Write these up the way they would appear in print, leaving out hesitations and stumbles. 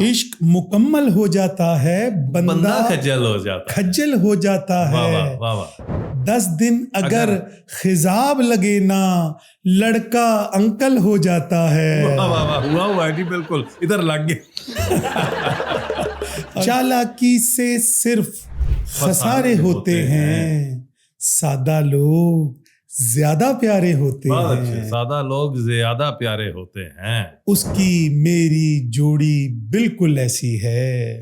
عشق مکمل ہو جاتا ہے بندہ خجل ہو جاتا ہے. خجل ہو جاتا واہ ہے. واہ واہ واہ. 10 دن اگر خضاب لگے نا لڑکا انکل ہو جاتا ہے. واہ واہ واہ. ہوا ہوا جی بالکل ادھر لگ گئے. چالاکی سے صرف خسارے ہوتے ہیں, سادہ لوگ زیادہ پیارے ہوتے ہیں. سادہ لوگ زیادہ پیارے ہوتے ہیں. اس کی میری جوڑی بالکل ایسی ہے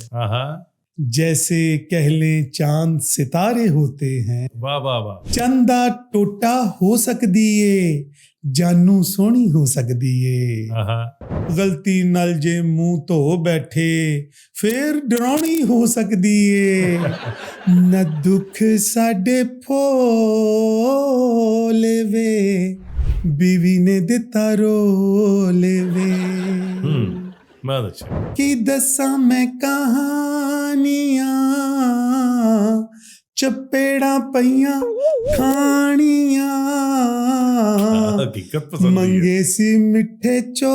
جیسے کہہ لیں چاند ستارے ہوتے ہیں. واہ واہ واہ. چندہ ٹوٹا ہو سکدی ہے جانو سونی ہو سکدی ہے. غلطی نال جے منہ تو بیٹھے پھر ڈرونی ہو سکدی ہے. نہ دکھ ساڈے پھولے وے بیوی نے دتا رولے وے. بہت اچھا. کی دساں میں کہانیاں چپیڑاں پیاں کھانیاں حقیقت پسند منگے سی مٹھے چولے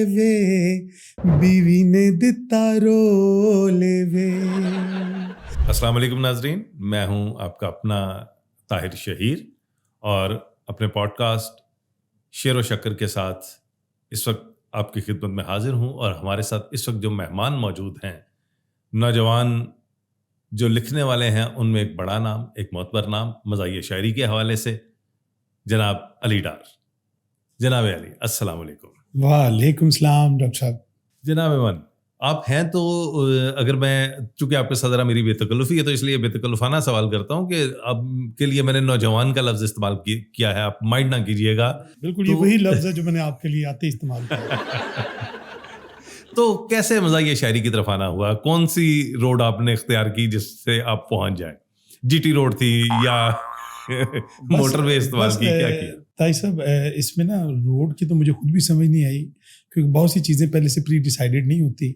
وے بیوی نے دتا رولے وے. السلام علیکم ناظرین, میں ہوں آپ کا اپنا طاہر شہیر اور اپنے پوڈ کاسٹ شعر و شکر کے ساتھ اس وقت آپ کی خدمت میں حاضر ہوں. اور ہمارے ساتھ اس وقت جو مہمان موجود ہیں, نوجوان جو لکھنے والے ہیں, ان میں ایک بڑا نام, ایک معتبر نام مزاحیہ شاعری کے حوالے سے, جناب علی ڈار. جناب علی السلام علیکم. وعلیکم السلام ڈاکٹر صاحب. جناب ایمان, آپ ہیں تو اگر میں, چونکہ آپ کے ساتھ ذرا میری بے تکلفی ہے تو اس لیے بے تکلفانہ سوال کرتا ہوں کہ اب کے لیے میں نے نوجوان کا لفظ استعمال کیا ہے, آپ مائنڈ نہ کیجیے گا. بالکل یہ وہی لفظ ہے جو میں نے آپ کے لیے آتے استعمال کیا. تو کیسے مزاحیہ شاعری کی طرف آنا ہوا؟ کون سی روڈ آپ نے اختیار کی جس سے آپ پہنچ جائیں؟ جی ٹی روڈ تھی یا موٹر وے استعمال کی, کیا کیا؟ طاہر صاحب اس میں نا روڈ کی تو مجھے خود بھی سمجھ نہیں آئی, کیونکہ بہت سی چیزیں پہلے سے پری ڈیسائیڈڈ نہیں ہوتی.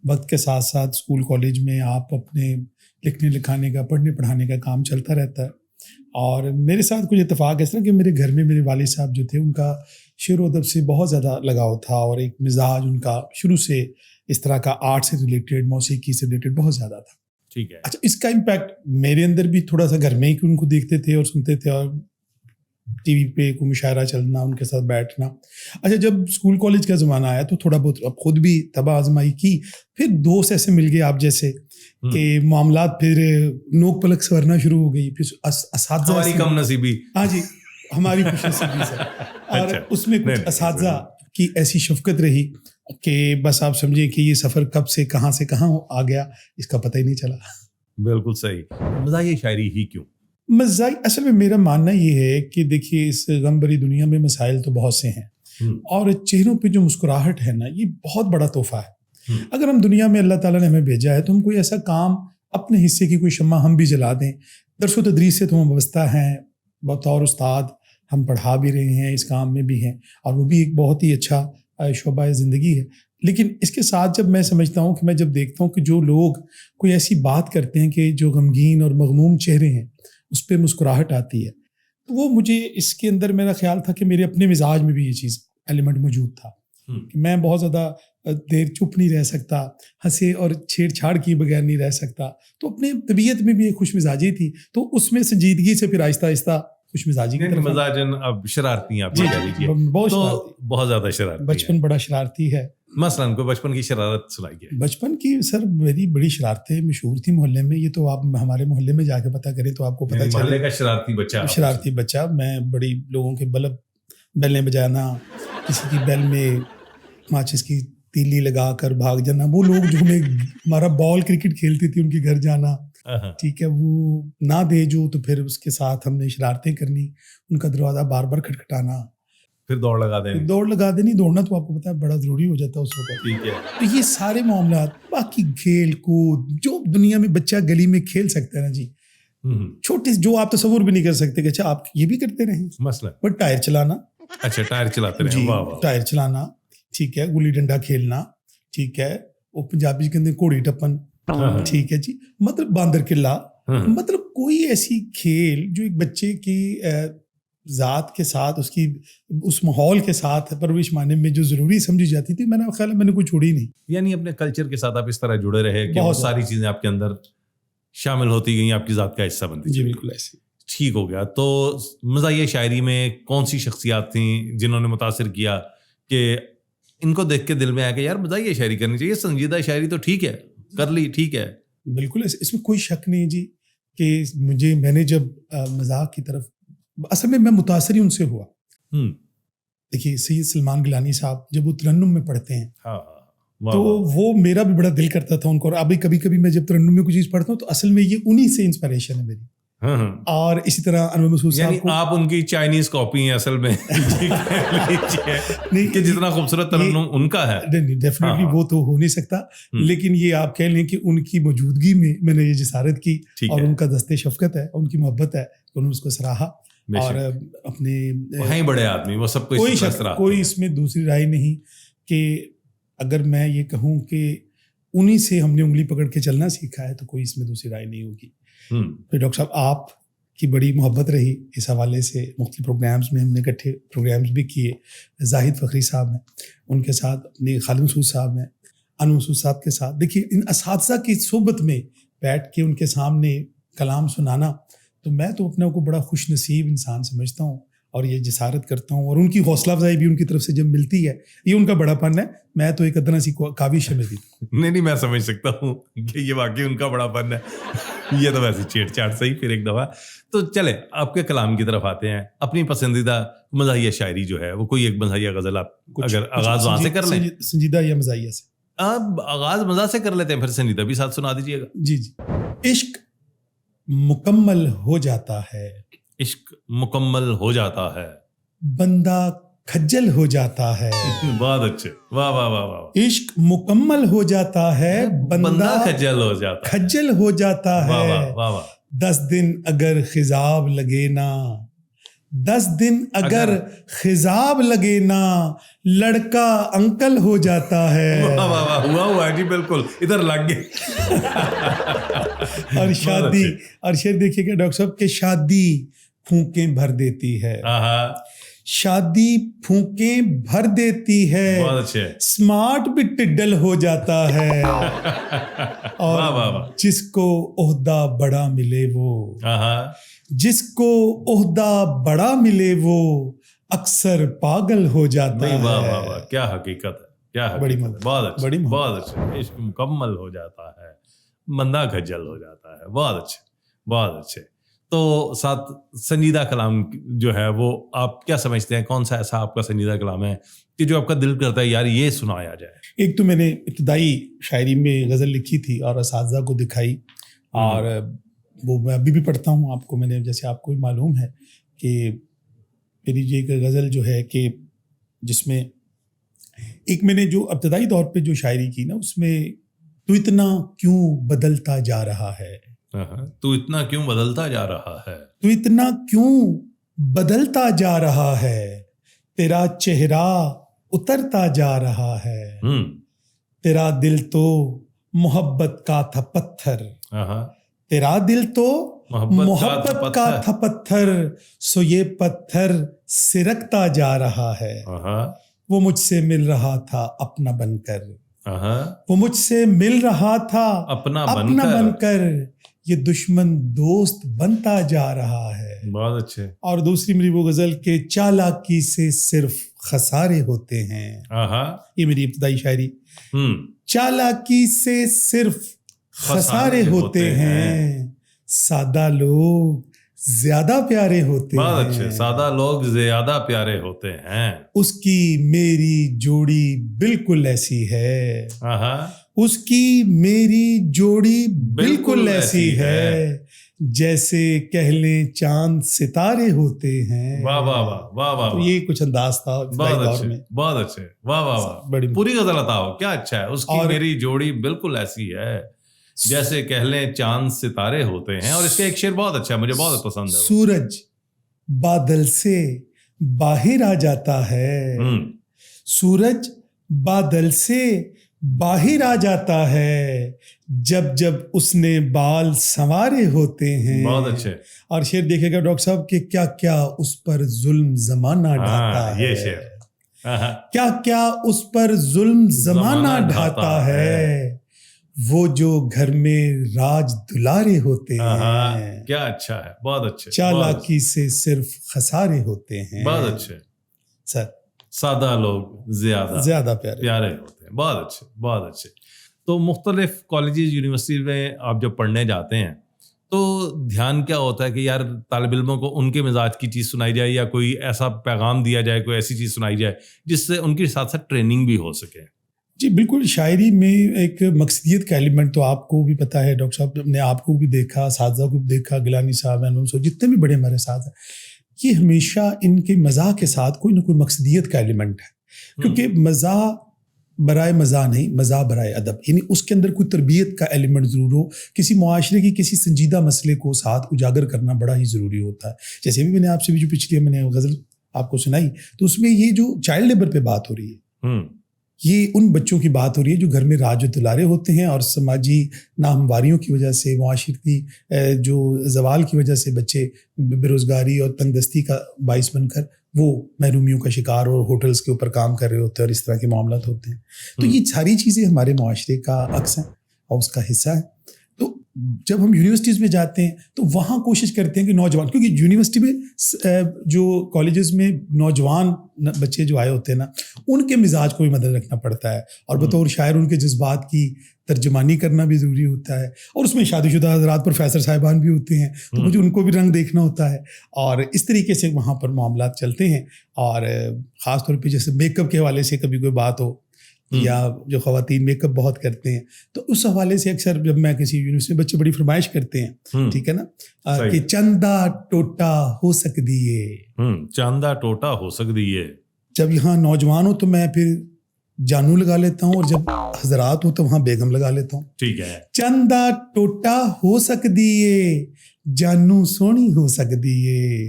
وقت کے ساتھ ساتھ اسکول کالج میں آپ اپنے لکھنے لکھانے کا, پڑھنے پڑھانے کا کام چلتا رہتا ہے. اور میرے ساتھ کچھ اتفاق اس طرح کہ میرے گھر میں میرے والد صاحب جو تھے ان کا شعر و ادب سے بہت زیادہ لگاؤ تھا, اور ایک مزاج ان کا شروع سے اس طرح کا آرٹ سے ریلیٹڈ, موسیقی سے ریلیٹڈ بہت زیادہ تھا. ٹھیک ہے. اچھا, اس کا امپیکٹ میرے اندر بھی تھوڑا سا گھر میں ہی, کہ ان کو دیکھتے تھے اور سنتے تھے, اور ٹی وی پہ کوئی مشاعرہ چلنا, ان کے ساتھ بیٹھنا. اچھا, جب اسکول کالج کا زمانہ آیا تو تھوڑا بہت اب خود بھی طبع آزمائی کی, پھر دوست ایسے مل گئے آپ جیسے کہ معاملات پھر نوک پلک سنورنا شروع ہو گئی. پھر اساتذہ, ہماری کم نصیبی. ہاں جی, ہماری خوش نصیبی سے. اور اس میں کچھ اساتذہ کی ایسی شفقت رہی کہ بس آپ سمجھیں کہ یہ سفر کب سے کہاں آ گیا اس کا پتہ ہی نہیں چلا. بالکل صحیح. مزاحیہ شاعری ہی کیوں؟ مزاحیہ, اصل میں میرا ماننا یہ ہے کہ دیکھیے اس غم بھری دنیا میں مسائل تو بہت سے ہیں, اور چہروں پہ جو مسکراہٹ ہے نا, یہ بہت بڑا تحفہ ہے. اگر ہم دنیا میں اللہ تعالیٰ نے ہمیں بھیجا ہے تو ہم کوئی ایسا کام, اپنے حصے کی کوئی شمع ہم بھی جلا دیں. درس و تدریس سے تو ہم وابستہ ہیں, بطور استاد ہم پڑھا بھی رہے ہیں, اس کام میں بھی ہیں, اور وہ بھی ایک بہت ہی اچھا شعبہ زندگی ہے. لیکن اس کے ساتھ جب میں سمجھتا ہوں کہ میں جب دیکھتا ہوں کہ جو لوگ کوئی ایسی بات کرتے ہیں کہ جو غمگین اور مغموم چہرے ہیں اس پہ مسکراہٹ آتی ہے, تو وہ مجھے اس کے اندر میرا خیال تھا کہ میرے اپنے مزاج میں بھی یہ چیز ایلیمنٹ موجود تھا کہ میں بہت زیادہ دیر چپ نہیں رہ سکتا, ہنسے اور چھیڑ چھاڑ کی بغیر نہیں رہ سکتا. تو اپنے طبیعت میں بھی ایک خوش مزاجی تھی, تو اس میں سنجیدگی سے پھر آہستہ آہستہ خوش مزاجی کی طرف. مزاجن اب شرارتی ہیں آپ, بہت زیادہ شرارتی. بچپن بڑا شرارتی ہے. مثلاً کوئی بچپن کی شرارت سنائیے. بچپن کی سر میری بڑی شرارتیں مشہور تھی محلے میں. یہ تو آپ ہمارے محلے میں جا کے پتہ کریں تو آپ کو پتہ محلے کا شرارتی بچہ. میں بڑی لوگوں کے بلب بیلیں بجانا, کسی کی بیل میں ماچس کی تیلی لگا کر بھاگ جانا. وہ لوگ جو ہمیں ہمارا بال کرکٹ کھیلتی تھی ان کے گھر جانا, ٹھیک ہے, وہ نہ دے جو تو پھر اس کے ساتھ ہم نے شرارتیں کرنی, ان کا دروازہ بار بار کھٹکھٹانا, پھر دوڑ لگا دینی. دوڑنا تو آپ کو پتا ہے بڑا ضروری ہو جاتا ہے اس وقت. ٹھیک ہے. تو یہ سارے معاملات, باقی کھیل کود جو دنیا میں بچہ گلی میں کھیل سکتا ہے نا جی, چھوٹی جو آپ تصور بھی نہیں کر سکتے کہ اچھا آپ یہ بھی کرتے رہیں. مثلا بٹ ٹائر چلانا. اچھا, ٹائر چلاتے رہے. واہ واہ. ٹائر چلانا, ٹھیک ہے, گلی ڈنڈا کھیلنا, ٹھیک ہے, وہ پنجابی کے اندر گھوڑی ٹپن, ٹھیک ہے جی, مطلب باندر قلعہ, مطلب کوئی ایسی کھیل جو ایک بچے کی ذات کے ساتھ اس ماحول کے ساتھ پرورش ماننے میں جو ضروری سمجھی جاتی تھی، میں نے خیال میں نے کوئی چھوڑی نہیں. یعنی اپنے کلچر کے ساتھ آپ اس طرح جڑے رہے کہ وہ ساری چیزیں آپ کے اندر شامل ہوتی گئیں، آپ کی ذات کا حصہ بنتی. جی بالکل ایسے. ٹھیک ہو گیا. تو مزاحیہ شاعری میں کون سی شخصیات تھیں جنہوں نے متاثر کیا کہ ان کو دیکھ کے دل میں آیا کہ یار مزاحیہ شاعری کرنی چاہیے، سنجیدہ شاعری تو ٹھیک ہے کر لی ٹھیک ہے. بالکل اس میں کوئی شک نہیں جی کہ میں نے جب مذاق کی طرف، اصل میں متاثر ہی ان سے ہوا. دیکھیے سید سلمان گیلانی صاحب جب وہ ترنم میں پڑھتے ہیں تو وہ میرا بھی بڑا دل کرتا تھا ان کو. اور ابھی کبھی میں جب ترنم میں کوئی چیز پڑھتا ہوں تو اصل میں یہ انہی سے انسپریشن ہے میری. اور اسی طرح انور مسعود صاحب کو، آپ ان کی چائنیز کاپی ہیں اصل میں کہ جتنا خوبصورت ترنم ان کا ہے. ڈیفینیٹلی وہ تو ہو نہیں سکتا، لیکن یہ آپ کہہ لیں کہ ان کی موجودگی میں نے یہ جسارت کی، اور ان کا دست شفقت ہے، ان کی محبت ہے، انہوں نے اس کو سراہا. اور اپنے بڑے آدمی وہ سب کوئی اس میں دوسری رائے نہیں کہ اگر میں یہ کہوں کہ انہی سے ہم نے انگلی پکڑ کے چلنا سیکھا ہے تو کوئی اس میں دوسری رائے نہیں ہوگی. پھر ڈاکٹر صاحب آپ کی بڑی محبت رہی اس حوالے سے، مختلف پروگرامز میں ہم نے اکٹھے پروگرامز بھی کیے. زاہد فخری صاحب ہیں، ان کے ساتھ اپنے خالد مسعود صاحب ہیں، انور مسعود صاحب کے ساتھ. دیکھیے ان اساتذہ کی صحبت میں بیٹھ کے ان کے سامنے کلام سنانا، تو میں تو اپنے کو بڑا خوش نصیب انسان سمجھتا ہوں اور یہ جسارت کرتا ہوں. اور ان کی حوصلہ افزائی بھی ان کی طرف سے جب ملتی ہے، یہ ان کا بڑا پن ہے. میں تو ایک ادنا سی کاوش ہے میری. نہیں میں سمجھ سکتا ہوں کہ یہ واقعی ان کا بڑا پن ہے. یہ تو ویسے چھیڑ چھاڑ صحیح. پھر ایک دفعہ تو چلے آپ کے کلام کی طرف آتے ہیں. اپنی پسندیدہ مزاحیہ شاعری جو ہے وہ کوئی ایک مزاحیہ غزل آپ اگر آغاز وہاں سے کر لیں، سنجیدہ یا مزاحیہ سے؟ آپ آغاز مزاح سے کر لیتے ہیں، پھر سنجیدہ بھی ساتھ سنا دیجیے گا. جی. عشق مکمل ہو جاتا ہے، عشق مکمل ہو جاتا ہے، بندہ کھجل ہو جاتا ہے. بہت اچھے، واہ واہ واہ واہ. عشق مکمل ہو جاتا ہے، بندہ کھجل ہو جاتا ہے، کھجل ہو جاتا ہے. واہ واہ واہ. 10 دن اگر خضاب لگے نا، 10 دن اگر خضاب لگے نا، لڑکا انکل ہو جاتا ہے. واہ واہ واہ. ہوا ہوا جی بالکل ادھر لگ گئے. اور شادی، اور شعر دیکھیے گا ڈاکٹر صاحب کہ شادی پھونکیں بھر دیتی ہے، شادی پھونکیں بھر دیتی ہے، سمارٹ بھی ٹڈل ہو جاتا ہے. اور جس کو عہدہ بڑا ملے وہ، جس کو عہدہ بڑا ملے وہ اکثر پاگل ہو جاتا ہے. واہ واہ واہ. کیا حقیقت ہے، کیا حقیقت. بہت اچھا، بہت اچھا. عشق مکمل ہو جاتا ہے، بندہ کھجل ہو جاتا ہے. بہت اچھے، بہت اچھے. تو ساتھ سنجیدہ کلام جو ہے وہ آپ کیا سمجھتے ہیں، کون سا ایسا آپ کا سنجیدہ کلام ہے کہ جو آپ کا دل کرتا ہے یار یہ سنایا جائے؟ ایک تو میں نے ابتدائی شاعری میں غزل لکھی تھی اور اساتذہ کو دکھائی، اور وہ میں ابھی بھی پڑھتا ہوں. آپ کو میں نے، جیسے آپ کو معلوم ہے کہ میری یہ ایک غزل جو ہے کہ جس میں ایک میں نے جو ابتدائی طور پہ جو شاعری کی نا، اس میں تو اتنا کیوں بدلتا جا رہا ہے، تو اتنا کیوں بدلتا جا رہا ہے، تو اتنا کیوں بدلتا جا رہا ہے، تیرا چہرہ اترتا جا رہا ہے، تیرا دل تو محبت کا تھا پتھر، تیرا دل تو محبت کا تھا پتھر، سو یہ پتھر سرکتا جا رہا ہے. وہ مجھ سے مل رہا تھا اپنا بن کر، وہ مجھ سے مل رہا تھا اپنا بن کر، یہ دشمن دوست بنتا جا رہا ہے. بہت اچھے. اور دوسری میری وہ غزل کہ چالاکی سے صرف خسارے ہوتے ہیں. یہ میری ابتدائی شاعری. چالاکی سے صرف خسارے ہوتے ہیں، سادہ لوگ زیادہ پیارے ہوتے ہیں. بہت اچھے. سادہ لوگ زیادہ پیارے ہوتے ہیں. اس کی میری جوڑی بالکل ایسی ہے، اس کی میری جوڑی بالکل ایسی ہے، جیسے کہہ لیں چاند ستارے ہوتے ہیں. واہ واہ واہ واہ واہ. یہ کچھ انداز تھا بہت اچھے، بہت اچھے. واہ واہ واہ. پوری غزل بتاؤ کیا اچھا ہے. اس کی میری جوڑی بالکل ایسی ہے، جیسے کہہ لیں چاند ستارے ہوتے ہیں. اور اس کا ایک شعر بہت اچھا ہے، مجھے بہت پسند ہے. سورج بادل سے باہر آ جاتا ہے، سورج بادل سے باہر آ جاتا ہے جب جب اس نے بال سنوارے ہوتے ہیں. بہت اچھے. اور شعر دیکھے گا ڈاکٹر صاحب کہ کیا کیا اس پر ظلم زمانہ ڈھاتا ہے. یہ شعر کیا کیا اس پر ظلم زمانہ ڈھاتا ہے. وہ جو گھر میں راج دلارے ہوتے ہیں. کیا اچھا ہے. بہت اچھے. چالاکی سے صرف خسارے ہوتے ہیں. بہت اچھے سر. سادہ لوگ زیادہ پیارے ہوتے ہیں. بہت اچھے بہت اچھے. تو مختلف کالجز یونیورسٹی میں آپ جب پڑھنے جاتے ہیں تو دھیان کیا ہوتا ہے کہ یار طالب علموں کو ان کے مزاج کی چیز سنائی جائے یا کوئی ایسا پیغام دیا جائے, کوئی ایسی چیز سنائی جائے جس سے ان کے ساتھ ساتھ ٹریننگ بھی ہو سکے؟ جی بالکل. شاعری میں ایک مقصدیت کا ایلیمنٹ تو آپ کو بھی پتہ ہے ڈاکٹر صاحب, نے آپ کو بھی دیکھا, اساتذہ کو بھی دیکھا, گیلانی صاحب, جتنے بھی بڑے ہمارے ساتھ ہیں, یہ ہمیشہ ان کے مزاح کے ساتھ کوئی نہ کوئی مقصدیت کا ایلیمنٹ ہے. کیونکہ مزاح برائے مزاح نہیں, مزاح برائے ادب, یعنی اس کے اندر کوئی تربیت کا ایلیمنٹ ضرور ہو. کسی معاشرے کی کسی سنجیدہ مسئلے کو ساتھ اجاگر کرنا بڑا ہی ضروری ہوتا ہے. جیسے بھی میں نے آپ سے بھی جو پچھلی میں نے غزل آپ کو سنائی, تو اس میں یہ جو چائلڈ لیبر پہ بات ہو رہی ہے, یہ ان بچوں کی بات ہو رہی ہے جو گھر میں راج و دلارے ہوتے ہیں اور سماجی ناہمواریوں کی وجہ سے, معاشرتی جو زوال کی وجہ سے بچے بے روزگاری اور تنگ دستی کا باعث بن کر وہ محرومیوں کا شکار اور ہوٹلز کے اوپر کام کر رہے ہوتے ہیں اور اس طرح کے معاملات ہوتے ہیں. تو یہ ساری چیزیں ہمارے معاشرے کا عکس ہیں اور اس کا حصہ ہے. تو جب ہم یونیورسٹیز میں جاتے ہیں تو وہاں کوشش کرتے ہیں کہ نوجوان, کیونکہ یونیورسٹی میں جو کالجز میں نوجوان بچے جو آئے ہوتے ہیں نا, ان کے مزاج کو بھی مدد رکھنا پڑتا ہے اور بطور شاعر ان کے جذبات کی ترجمانی کرنا بھی ضروری ہوتا ہے. اور اس میں شادی شدہ حضرات پروفیسر صاحبان بھی ہوتے ہیں, تو مجھے ان کو بھی رنگ دیکھنا ہوتا ہے. اور اس طریقے سے وہاں پر معاملات چلتے ہیں. اور خاص طور پہ جیسے میک اپ کے حوالے سے کبھی کوئی بات ہو, یا جو خواتین میک اپ بہت کرتے ہیں, تو اس حوالے سے اکثر جب میں کسی یونیورسٹی میں, بچے بڑی فرمائش کرتے ہیں, ٹھیک ہے نا, کہ چندہ ٹوٹا ہو سکتی ہے. چاندہ ٹوٹا ہو سکتی ہے. جب یہاں نوجوان ہو تو میں پھر جانو لگا لیتا ہوں, اور جب حضرات ہوں تو وہاں بیگم لگا لیتا ہوں. ٹھیک ہے. چندہ ٹوٹا ہو سکتی ہے, جانو سونی ہو سکتی ہے.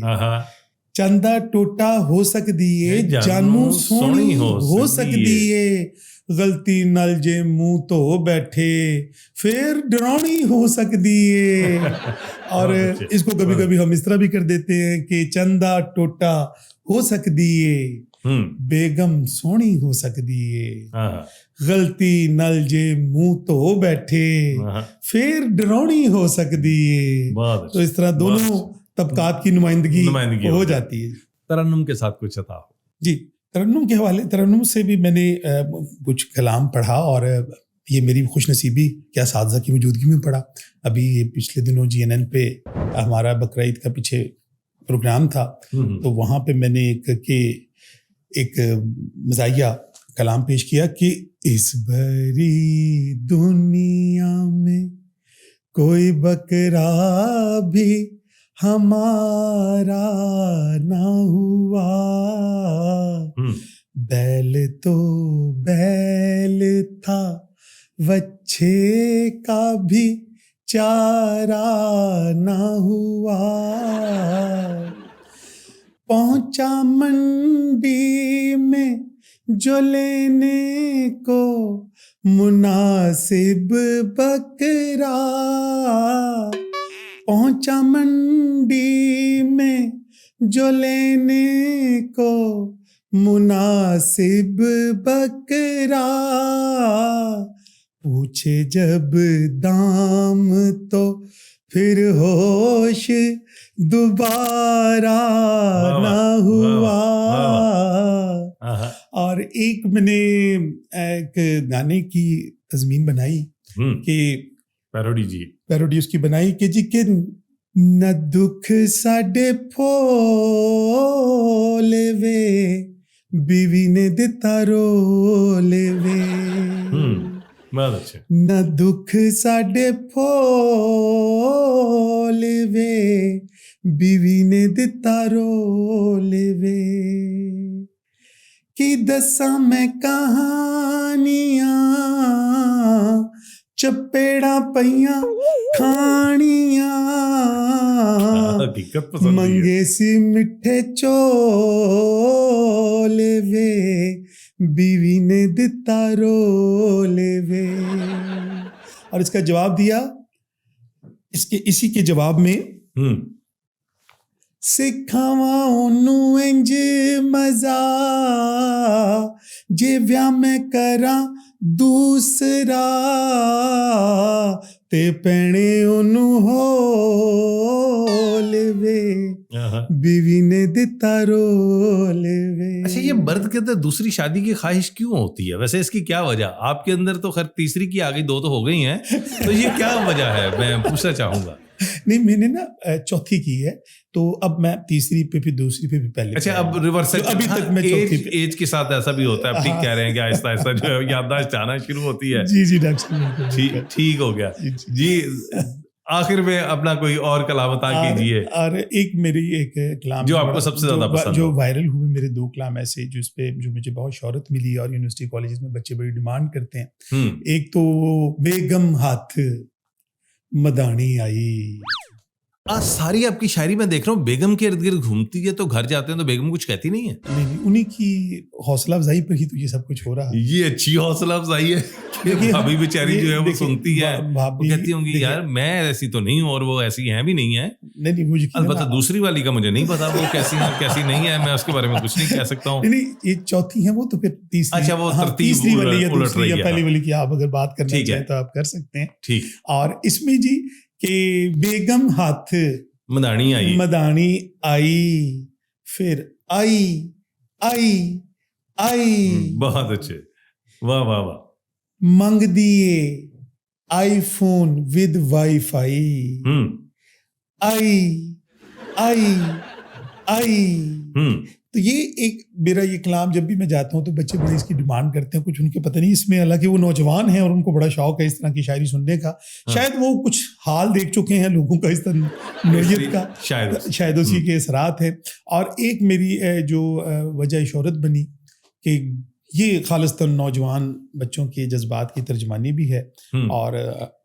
چندہ ٹوٹا ہو سکتی ہے, جانو سونی ہو سکتی ہے. غلطی نل جے منہ تو بیٹھے پھر ڈرونی ہو سکتی ہے. اور اس کو کبھی کبھی ہم اس طرح بھی کر دیتے ہیں کہ چندہ ٹوٹا ہو سکتی ہے, بیگم سونی ہو سکتی ہے. غلطی نل جے منہ تو بیٹھے پھر ڈرونی ہو سکتی ہے. تو اس طرح دونوں طبقات کی نمائندگی ہو جاتی ہے. ترنم کے ساتھ کچھ عطا ہو. جی ترنم کے حوالے, ترنم سے بھی میں نے کچھ کلام پڑھا, اور یہ میری خوش نصیبی کہ اساتذہ کی موجودگی میں پڑھا. ابھی پچھلے دنوں GNN پہ ہمارا بقرعید کا پیچھے پروگرام تھا, تو وہاں پہ میں نے ایک مزاحیہ کلام پیش کیا کہ اس بھری دنیا میں کوئی بکرا بھی ہمارا نہ ہوا, بیل تو بیل تھا, وچھے کا بھی چارہ نہ ہوا. پہنچا منڈی میں جو لینے کو مناسب بکرا, پہنچا منڈی میں جو لینے کو مناسب بکرا. پوچھے جب دام تو پھر ہوش دوبارہ نہ ہوا. اور ایک میں نے ایک گانے کی تضمین بنائی کہ پیروڈی اس کی بنائی کہ جی کہ نہ دکھ ساڈے پھولے وے, بیوی نے دتا رولے وے. نہ دکھ ساڈے پھولے وے, بیوی نے دتا رولے وے. کی دساں میں کہانیاں چپیڑا پئیاں کھانیاں, منگے سی مٹھے چولے وے, بیوی نے دتا رولے وے. اور اس کا جواب دیا اسی کے جواب میں سکھاواں اونوں انج مزہ جے ویاہ میں کراں دوسرا تے پینے اونوں ہولے وے بیوی نے دتا رولے وے. اچھا یہ مرد کے اندر دوسری شادی کی خواہش کیوں ہوتی ہے ویسے؟ اس کی کیا وجہ؟ آپ کے اندر تو خیر تیسری کی آگئی، 2 تو ہو گئی ہیں، تو یہ کیا وجہ ہے میں پوچھنا چاہوں گا. نہیں میں نے نا چوتھی کی ہے تو اب میں تیسری پہ پھر دوسری پہ بھی پہلے. اچھا اب ریورس ابھی تک میں چوتھی پہ. ایج کے ساتھ ایسا بھی ہوتا ہے، آپ ٹھیک کہہ رہے ہیں کہ آہستہ آہستہ جو ہے یادداشت آنا شروع ہوتی ہے. جی ڈاکٹر صاحب ٹھیک ہو گیا جی. آخر میں اپنا کوئی اور کلام عطا کیجیے. اور ایک میری ایک کلام جو آپ کو سب سے زیادہ پسند جو وائرل ہوئے، میرے 2 کلام ایسے جو اس پہ جو مجھے بہت شہرت ملی اور یونیورسٹی کالجز میں بچے بڑی ڈیمانڈ کرتے ہیں. ایک تو بیگم ہاتھ مدانی آئی. ساری آپ کی شاعری میں دیکھ رہا ہوں بیگم کے ارد گرد گھومتی ہے، تو گھر جاتے ہیں تو بیگم کچھ کہتی نہیں ہے؟ نہیں انہی کی حوصلہ افزائی پر ہی تو یہ سب کچھ ہو رہا ہے. یہ اچھی حوصلہ افزائی ہے. بھابھی بیچاری جو ہے وہ سنتی ہے، وہ کہتی ہوں گی یار میں ایسی تو نہیں ہوں اور وہ ایسی ہیں بھی نہیں ہے. نہیں البتہ دوسری والی کا مجھے نہیں پتا وہ کیسی ہے کیسی نہیں ہے، میں اس کے بارے میں کچھ نہیں کہہ سکتا ہوں. نہیں یہ چوتھی ہے وہ تو پھر تیسری. اچھا وہ تیسری والی یا دوسری یا پہلی والی کی آپ اگر بات کرنا چاہیں تو آپ کر سکتے ہیں. ٹھیک. اور اس میں جی کہ بیگم ہاتھ مدانی آئی پھر آئی. بہت اچھے، واہ واہ واہ. منگ دیے آئی فون ود وائی فائی. آئی. تو یہ ایک میرا یہ کلام جب بھی میں جاتا ہوں تو بچے بڑے اس کی ڈیمانڈ کرتے ہیں. کچھ ان کے پتہ نہیں اس میں، حالانکہ وہ نوجوان ہیں اور ان کو بڑا شوق ہے اس طرح کی شاعری سننے کا. شاید وہ کچھ حال دیکھ چکے ہیں لوگوں کا اس طرح نوعیت کا، شاید اسی کے اثرات ہیں. اور ایک میری جو وجہ شہرت بنی کہ یہ خالصتاً نوجوان بچوں کے جذبات کی ترجمانی بھی ہے اور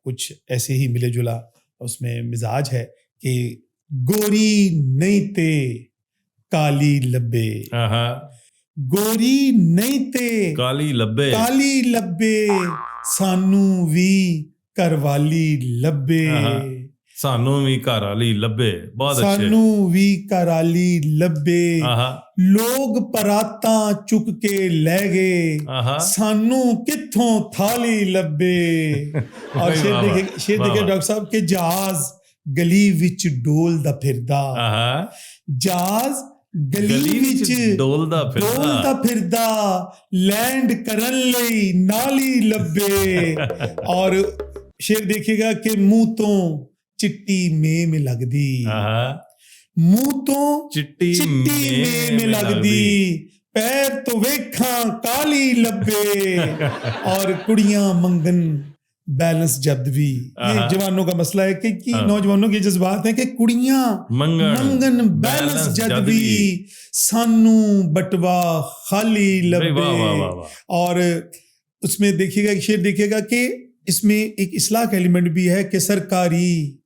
کچھ ایسے ہی ملے جلا اس میں مزاج ہے کہ گوری نہیں تے کالی لبے، گوری نہیں تے کالی لبے سانو وی کروالی لبے. سانو وی کرالی لبے، بہت اچھے. سانو وی کرالی لبے لوگ پراتاں چک کے لے گئے سانو کتھوں تھالی لبے. اور شیر دیکھے ڈاکٹر صاحب کہ جہاز گلی وچ ڈول دا پھردا، جہاز گلی وچ ڈولدا پھردا لینڈ کرن لئی نالی لبے. اور شیر دیکھے گا کہ منہ تو چٹی میں لگ دی، منہ تو چٹی میں لگ دی پیر تو ویکھاں کالی لبے. اور کڑیاں منگن بیلنس جد بھی. یہ جوانوں کا مسئلہ ہے کہ نوجوانوں کے جذبات ہیں کہ کڑیاں منگن بیلنس جد بھی سانو بٹوا خالی لبے. اور اس میں دیکھیے گا ایک شعر دیکھیے گا کہ اس میں ایک اصلاح کا ایلیمنٹ بھی ہے کہ سرکاری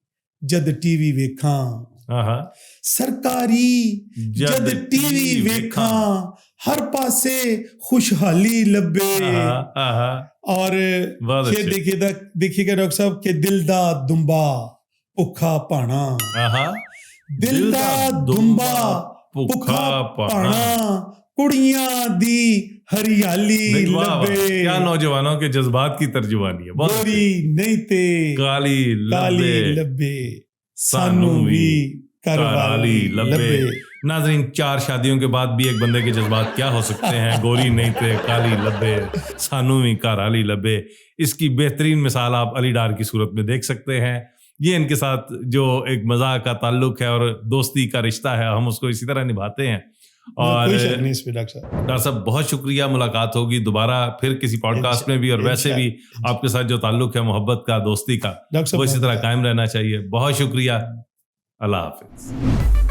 جد ٹی وی ویکھاں، سرکاری جد ٹی وی ویکھاں ہر پاسے خوشحالی لبے. اور دیکھیے گا ڈاکٹر صاحب کہ دل دا دمبا بھکھا پانا، دل دا دمبا بھکھا پانا کڑیاں دی ہریالی لبے. کیا نوجوانوں کے جذبات کی ترجمانی ہے. گوری نہیں تے کالی لبے سانو وی کرالی لبے. ناظرین 4 شادیوں کے بعد بھی ایک بندے کے جذبات کیا ہو سکتے ہیں. گوری نہیں تے کالی لبے سانو وی کرالی لبے. اس کی بہترین مثال آپ علی ڈار کی صورت میں دیکھ سکتے ہیں. یہ ان کے ساتھ جو ایک مزاح کا تعلق ہے اور دوستی کا رشتہ ہے ہم اس کو اسی طرح نبھاتے ہیں. اور ڈاکٹر صاحب بہت شکریہ. ملاقات ہوگی دوبارہ پھر کسی پوڈ کاسٹ میں بھی، اور ویسے بھی آپ کے ساتھ جو تعلق ہے محبت کا، دوستی کا، وہ اسی طرح قائم رہنا چاہیے. بہت شکریہ. اللہ حافظ.